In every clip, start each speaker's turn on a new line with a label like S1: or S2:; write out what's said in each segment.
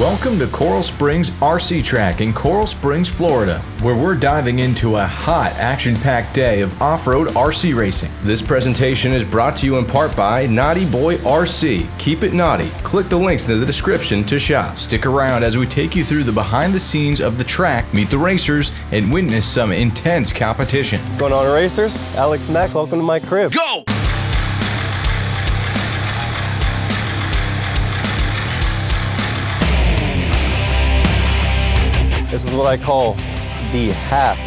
S1: Welcome to Coral Springs RC Track in Coral Springs, Florida, where we're diving into a hot, action-packed day of off-road RC racing. This presentation is brought to you in part by Naughty Boy RC. Keep it naughty. Click the links in the description to shop. Stick around as we take you through the behind-the-scenes of the track, meet the racers, and witness some intense competition.
S2: What's going on, racers? Alex Mack, welcome to my crib.
S1: Go!
S2: This is what I call the half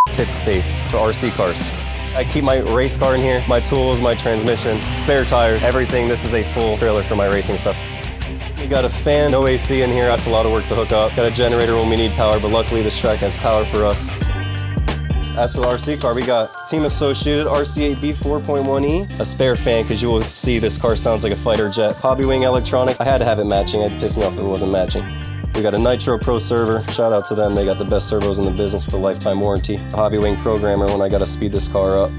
S2: pit space for RC cars. I keep my race car in here, my tools, my transmission, spare tires, everything. This is a full trailer for my racing stuff. We got a fan, no AC in here. That's a lot of work to hook up. Got a generator when we need power, but luckily this track has power for us. As for the RC car, we got Team Associated RC8B 4.1E, a spare fan because you will see this car sounds like a fighter jet. Hobby Wing electronics, I had to have it matching. It'd piss me off if it wasn't matching. We got a Nitro Pro server, shout out to them, they got the best servos in the business with a lifetime warranty. A Hobby Wing programmer when I gotta speed this car up.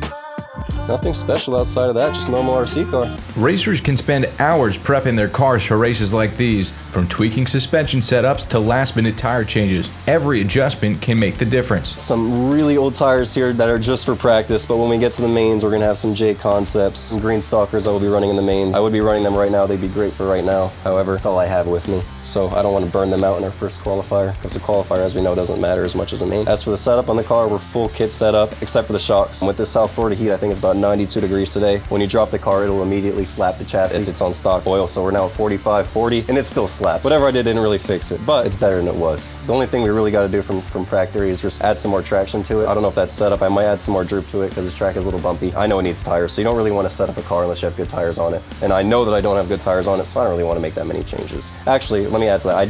S2: Nothing special outside of that, just normal RC car.
S1: Racers can spend hours prepping their cars for races like these, from tweaking suspension setups to last-minute tire changes. Every adjustment can make the difference.
S2: Some really old tires here that are just for practice, but when we get to the mains, we're gonna have some J Concepts, some Green Stalkers I will be running in the mains. I would be running them right now, they'd be great for right now. However, that's all I have with me, so I don't want to burn them out in our first qualifier, because the qualifier, as we know, doesn't matter as much as the main. As for the setup on the car, we're full kit setup, except for the shocks. With this South Florida heat, I think it's about 92 degrees today. When you drop the car, it'll immediately slap the chassis if it's on stock oil, so we're now at 45, 40, and it still slaps. Whatever I did didn't really fix it, but it's better than it was. The only thing we really got to do from factory is just add some more traction to it. I don't know if that's set up. I might add some more droop to it because this track is a little bumpy. I know it needs tires, so you don't really want to set up a car unless you have good tires on it. And I know that I don't have good tires on it, so I don't really want to make that many changes. Actually, let me add to that. I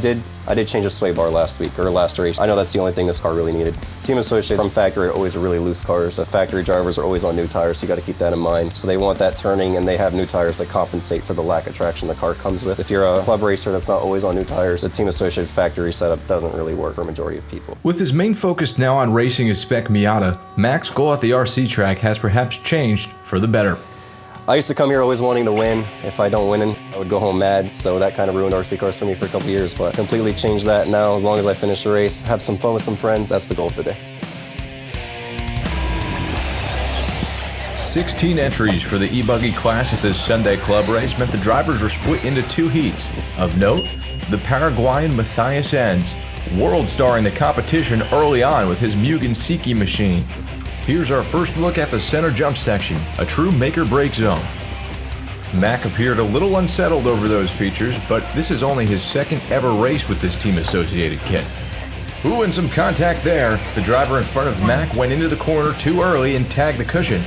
S2: did change a sway bar last week, or last race. I know that's the only thing this car really needed. Team Associates from factory are always really loose cars. The factory drivers are always on new tires, so you got to keep that in mind. So they want that turning, and they have new tires that compensate for the lack of traction the car comes with. If you're a club racer that's not always on new tires, the Team Associated factory setup doesn't really work for a majority of people.
S1: With his main focus now on racing his spec Miata, Mac's goal at the RC track has perhaps changed for the better.
S2: I used to come here always wanting to win. If I don't win, I would go home mad, so that kind of ruined RC cars for me for a couple years, but completely changed that now. As long as I finish the race, have some fun with some friends, that's the goal of the day.
S1: 16 entries for the E-buggy class at this Sunday club race meant the drivers were split into two heats. Of note, the Paraguayan Matthias Enz, world star in the competition early on with his Mugen Seiki machine. Here's our first look at the center jump section, a true make-or-break zone. Mac appeared a little unsettled over those features, but this is only his second ever race with this Team Associated kit. Ooh, and some contact there. The driver in front of Mac went into the corner too early and tagged the cushion.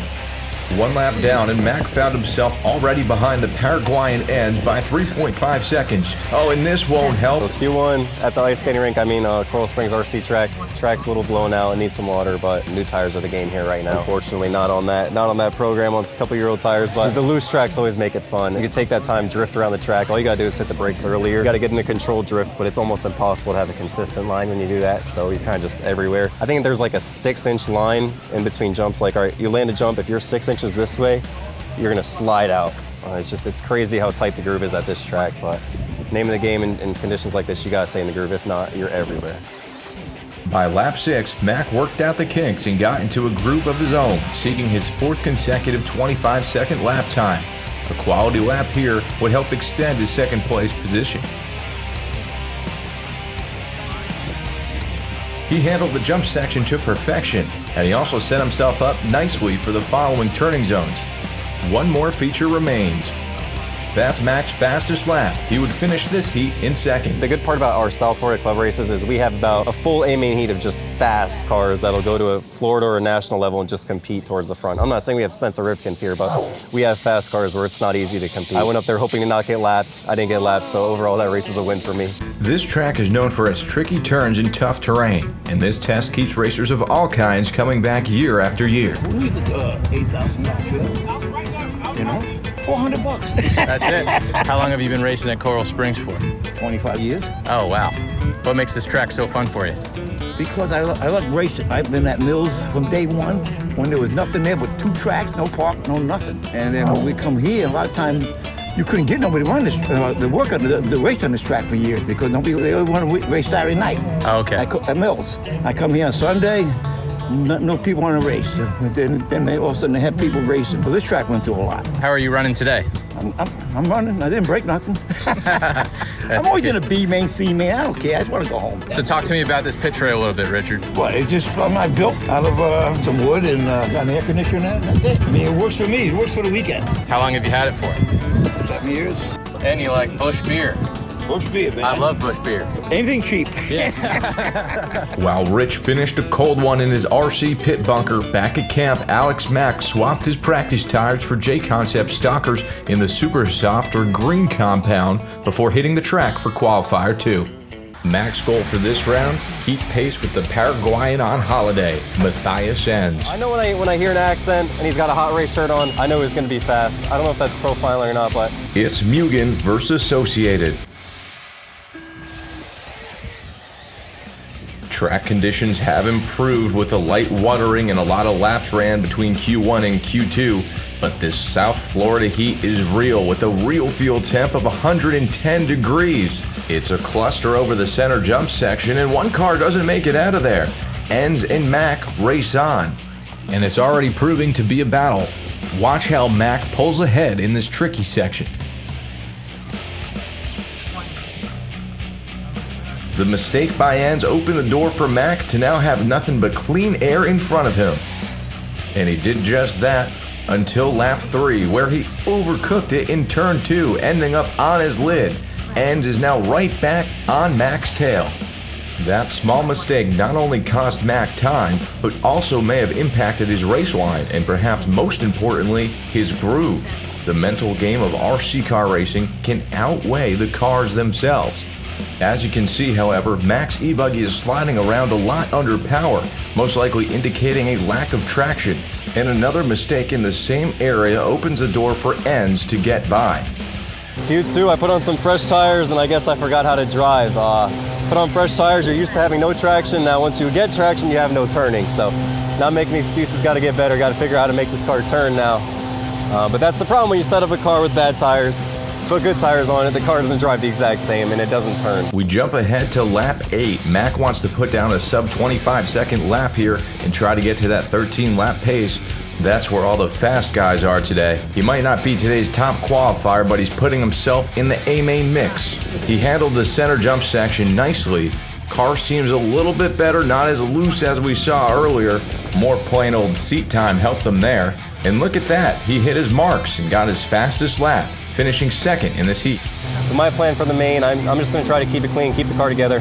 S1: One lap down, and Mac found himself already behind the Paraguayan Enz by 3.5 seconds. Oh, and this won't help.
S2: So Q1 at the ice skating rink, Coral Springs RC track. Track's a little blown out, it needs some water, but new tires are the game here right now. Unfortunately, not on that program, on a couple-year-old tires, but the loose tracks always make it fun. You can take that time, drift around the track. All you gotta do is hit the brakes earlier. You gotta get into controlled drift, but it's almost impossible to have a consistent line when you do that, so you're kind of just everywhere. I think there's like a 6-inch line in between jumps. Like, all right, you land a jump, if you're 6 inches this way, you're gonna slide out. It's crazy how tight the groove is at this track, but name of the game in conditions like this, you gotta stay in the groove. If not, you're everywhere.
S1: By lap 6, Mac worked out the kinks and got into a groove of his own, seeking his 4th consecutive 25-second lap time. A quality lap here would help extend his second place position. He handled the jump section to perfection, and he also set himself up nicely for the following turning zones. One more feature remains. That's Mac's fastest lap. He would finish this heat in second.
S2: The good part about our South Florida club races is we have about a full A-main heat of just fast cars that'll go to a Florida or a national level and just compete towards the front. I'm not saying we have Spencer Ripkins here, but we have fast cars where it's not easy to compete. I went up there hoping to not get lapped. I didn't get lapped, so overall that race is a win for me.
S1: This track is known for its tricky turns and tough terrain, and this test keeps racers of all kinds coming back year after year.
S3: What do you get $8,000 field? You know? $400.
S4: That's it. How long have you been racing at Coral Springs for?
S3: 25 years.
S4: Oh, wow. What makes this track so fun for you?
S3: Because I like racing. I've been at Mills from day one when there was nothing there but 2 tracks, no park, no nothing. And then when we come here, a lot of times you couldn't get nobody to run this, the work on the race on this track for years because they always want to race Saturday night.
S4: Oh, okay.
S3: At Mills. I come here on Sunday, no people want to race. Then all of a sudden they have people racing. So this track went through a lot.
S4: How are you running today?
S3: I'm running. I didn't break nothing. I'm always in a B main, C main. I don't care. I just want to go home.
S4: So talk to me about this pit tray a little bit, Richard.
S3: Well, it's just I built out of some wood and got an air conditioner in it. That's it. I mean, it works for me. It works for the weekend.
S4: How long have you had it for?
S3: 7 years.
S4: And you like Busch beer.
S3: Busch beer, man.
S4: I love Busch beer.
S3: Anything cheap.
S1: While Rich finished a cold one in his RC pit bunker, back at camp, Alex Mack swapped his practice tires for J-Concept stockers in the super soft or green compound before hitting the track for Qualifier 2. Mack's goal for this round, keep pace with the Paraguayan on holiday, Matthias Enz.
S2: I know when I hear an accent and he's got a hot race shirt on, I know he's going to be fast. I don't know if that's profiling or not, but...
S1: It's Mugen versus Associated. Track conditions have improved with a light watering and a lot of laps ran between Q1 and Q2, but this South Florida heat is real with a real fuel temp of 110 degrees. It's a cluster over the center jump section and one car doesn't make it out of there. Enz and Mack race on. And it's already proving to be a battle. Watch how Mack pulls ahead in this tricky section. The mistake by Enz opened the door for Mack to now have nothing but clean air in front of him. And he did just that until lap 3, where he overcooked it in turn 2, ending up on his lid. Enz is now right back on Mack's tail. That small mistake not only cost Mack time, but also may have impacted his race line and perhaps most importantly, his groove. The mental game of RC car racing can outweigh the cars themselves. As you can see, however, Mack's E-buggy is sliding around a lot under power, most likely indicating a lack of traction, and another mistake in the same area opens the door for Enz to get by.
S2: Q2, I put on some fresh tires and I guess I forgot how to drive. Put on fresh tires, you're used to having no traction. Now once you get traction, you have no turning. So not making excuses, got to get better, got to figure out how to make this car turn now. But that's the problem when you set up a car with bad tires. Put good tires on it, the car doesn't drive the exact same and it doesn't turn.
S1: We jump ahead to lap 8. Mack wants to put down a sub 25-second lap here and try to get to that 13-lap pace. That's where all the fast guys are today. He might not be today's top qualifier, but he's putting himself in the A-main mix. He handled the center jump section nicely. Car seems a little bit better, not as loose as we saw earlier. More plain old seat time helped him there. And look at that, he hit his marks and got his fastest lap, finishing second in this heat.
S2: With my plan for the main, I'm just going to try to keep it clean, keep the car together.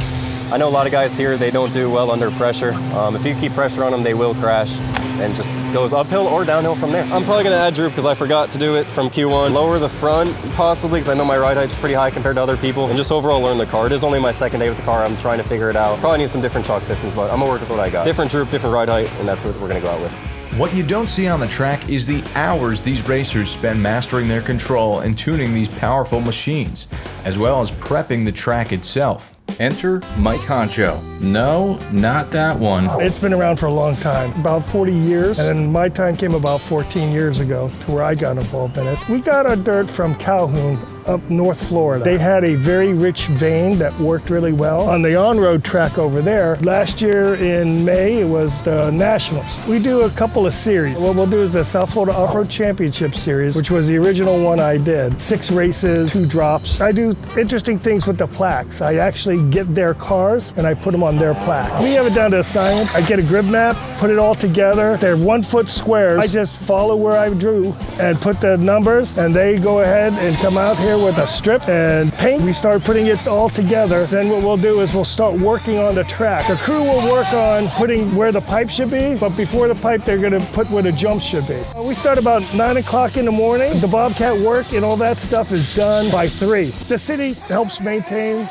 S2: I know a lot of guys here, they don't do well under pressure. If you keep pressure on them, they will crash and just goes uphill or downhill from there. I'm probably going to add droop because I forgot to do it from Q1. Lower the front, possibly, because I know my ride height's pretty high compared to other people. And just overall learn the car. It is only my second day with the car. I'm trying to figure it out. Probably need some different chalk pistons, but I'm going to work with what I got. Different droop, different ride height, and that's what we're going to go out with.
S1: What you don't see on the track is the hours these racers spend mastering their control and tuning these powerful machines, as well as prepping the track itself. Enter Mike Honcho. No, not that one.
S5: It's been around for a long time, about 40 years, and then my time came about 14 years ago to where I got involved in it. We got our dirt from Calhoun up North Florida. They had a very rich vein that worked really well. On the on-road track over there, last year in May, it was the Nationals. We do a couple of series. What we'll do is the South Florida Off-Road Championship Series, which was the original one I did. 6 races, 2 drops. I do interesting things with the plaques. I actually get their cars and I put them on their plaque. We have it down to a science. I get a grid map, put it all together. They're 1-foot squares. I just follow where I drew and put the numbers, and they go ahead and come out here with a strip and paint. We start putting it all together. Then what we'll do is we'll start working on the track. The crew will work on putting where the pipe should be, but before the pipe, they're gonna put where the jump should be. We start about 9 o'clock in the morning. The Bobcat work and all that stuff is done by 3. The city helps maintain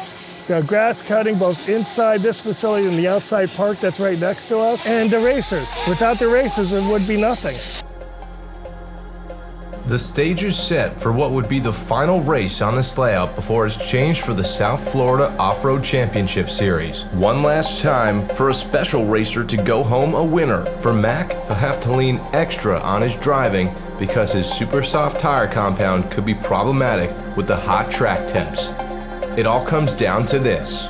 S5: the grass cutting both inside this facility and the outside park that's right next to us, and the racers. Without the racers, it would be nothing.
S1: The stage is set for what would be the final race on this layout before it's changed for the South Florida Off-Road Championship Series. One last time for a special racer to go home a winner. For Mack, he'll have to lean extra on his driving, because his super soft tire compound could be problematic with the hot track temps. It all comes down to this.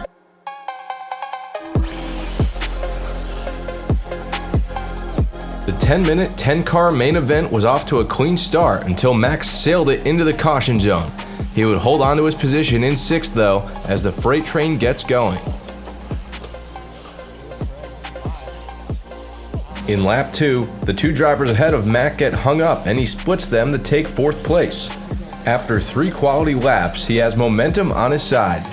S1: The 10-minute, 10-car main event was off to a clean start until Max sailed it into the caution zone. He would hold on to his position in 6th though as the freight train gets going. In lap 2, the 2 drivers ahead of Mac get hung up and he splits them to take 4th place. After 3 quality laps, he has momentum on his side.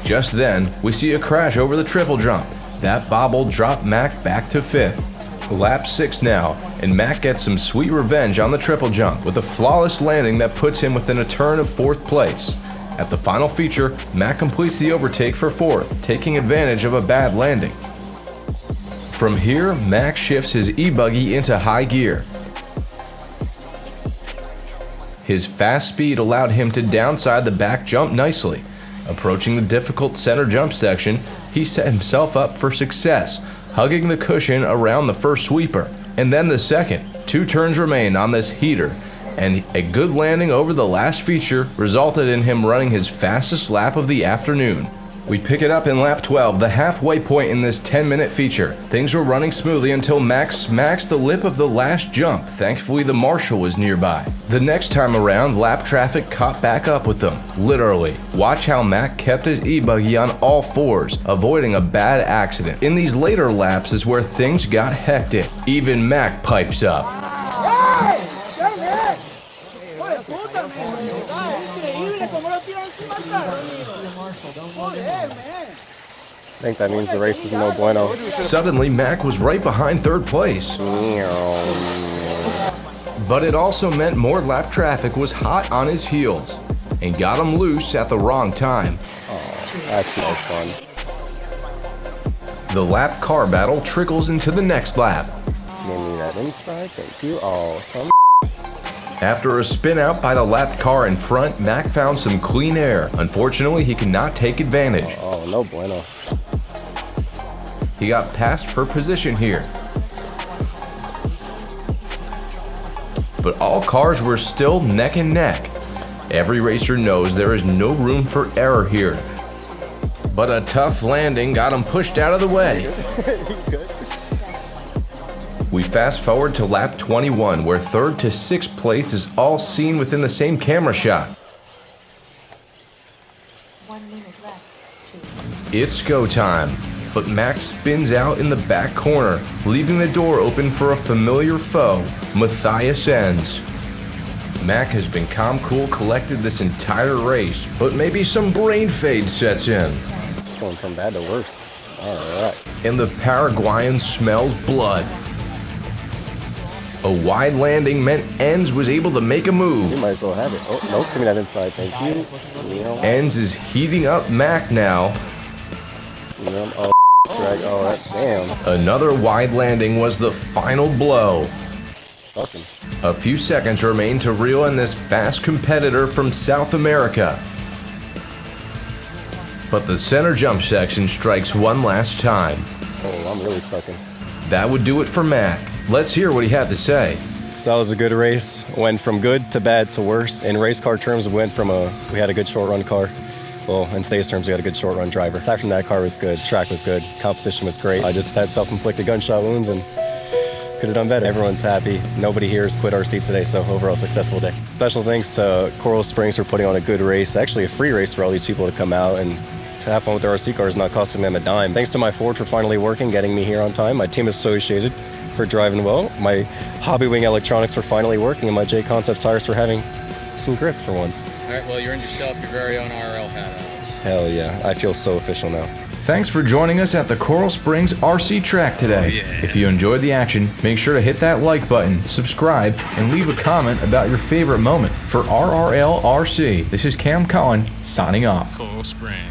S1: Just then, we see a crash over the triple jump. That bobble dropped Mac back to 5th. Lap 6 now, and Mac gets some sweet revenge on the triple jump with a flawless landing that puts him within a turn of 4th place. At the final feature, Mac completes the overtake for 4th, taking advantage of a bad landing. From here, Mac shifts his E-buggy into high gear. His fast speed allowed him to downside the back jump nicely. Approaching the difficult center jump section, he set himself up for success, hugging the cushion around the first sweeper, and then the second. 2 turns remained on this heater, and a good landing over the last feature resulted in him running his fastest lap of the afternoon. We pick it up in lap 12, the halfway point in this 10-minute feature. Things were running smoothly until Max smacks the lip of the last jump. Thankfully, the marshal was nearby. The next time around, lap traffic caught back up with them, literally. Watch how Mac kept his E-buggy on all 4s, avoiding a bad accident. In these later laps is where things got hectic. Even Mac pipes up.
S2: I think that means the race is no bueno.
S1: Suddenly, Mac was right behind 3rd place. But it also meant more lap traffic was hot on his heels and got him loose at the wrong time.
S2: Oh, that's no fun.
S1: The lap car battle trickles into the next lap.
S2: Give me that inside, thank you. Oh, some.
S1: After a spin out by the lapped car in front, Mac found some clean air. Unfortunately, he could not take advantage.
S2: Oh, no bueno.
S1: He got passed for position here. But all cars were still neck and neck. Every racer knows there is no room for error here. But a tough landing got him pushed out of the way. We fast forward to lap 21, where 3rd to 6th place is all seen within the same camera shot.
S6: 1 minute left.
S1: It's go time, but Max spins out in the back corner, leaving the door open for a familiar foe, Matthias Enz. Mac has been calm, cool, collected this entire race, but maybe some brain fade sets in.
S2: It's going from bad to worse. Alright.
S1: And the Paraguayan smells blood. A wide landing meant Enz was able to make a move.
S2: You might as well have it. Oh, nope, give me that inside, thank you.
S1: Enz is heating up Mac now.
S2: Oh, drag. Oh, that, damn.
S1: Another wide landing was the final blow.
S2: Sucking.
S1: A few seconds remain to reel in this fast competitor from South America. But the center jump section strikes one last time.
S2: Oh, I'm really sucking.
S1: That would do it for Mac. Let's hear what he had to say.
S2: So that was a good race. Went from good to bad to worse. In race car terms, we went from we had a good short run car. Well, in stage terms, we had a good short run driver. Aside from that, car was good, track was good, competition was great. I just had self-inflicted gunshot wounds and could have done better. Everyone's happy. Nobody here has quit RC today, so overall successful day. Special thanks to Coral Springs for putting on a good race. Actually a free race for all these people to come out and to have fun with their RC cars, not costing them a dime. Thanks to my Ford for finally working, getting me here on time. My Team Associated for driving well. My Hobby Wing Electronics for finally working, and my J Concepts tires for having some grip for once.
S4: All right, well, you earned yourself your very own RRL hat, Alex.
S2: Hell yeah, I feel so official now.
S1: Thanks for joining us at the Coral Springs RC track today.
S4: Oh, yeah.
S1: If you enjoyed the action, make sure to hit that like button, subscribe, and leave a comment about your favorite moment. For RRLRC, this is Cam Cullen, signing off.
S4: Coral Springs.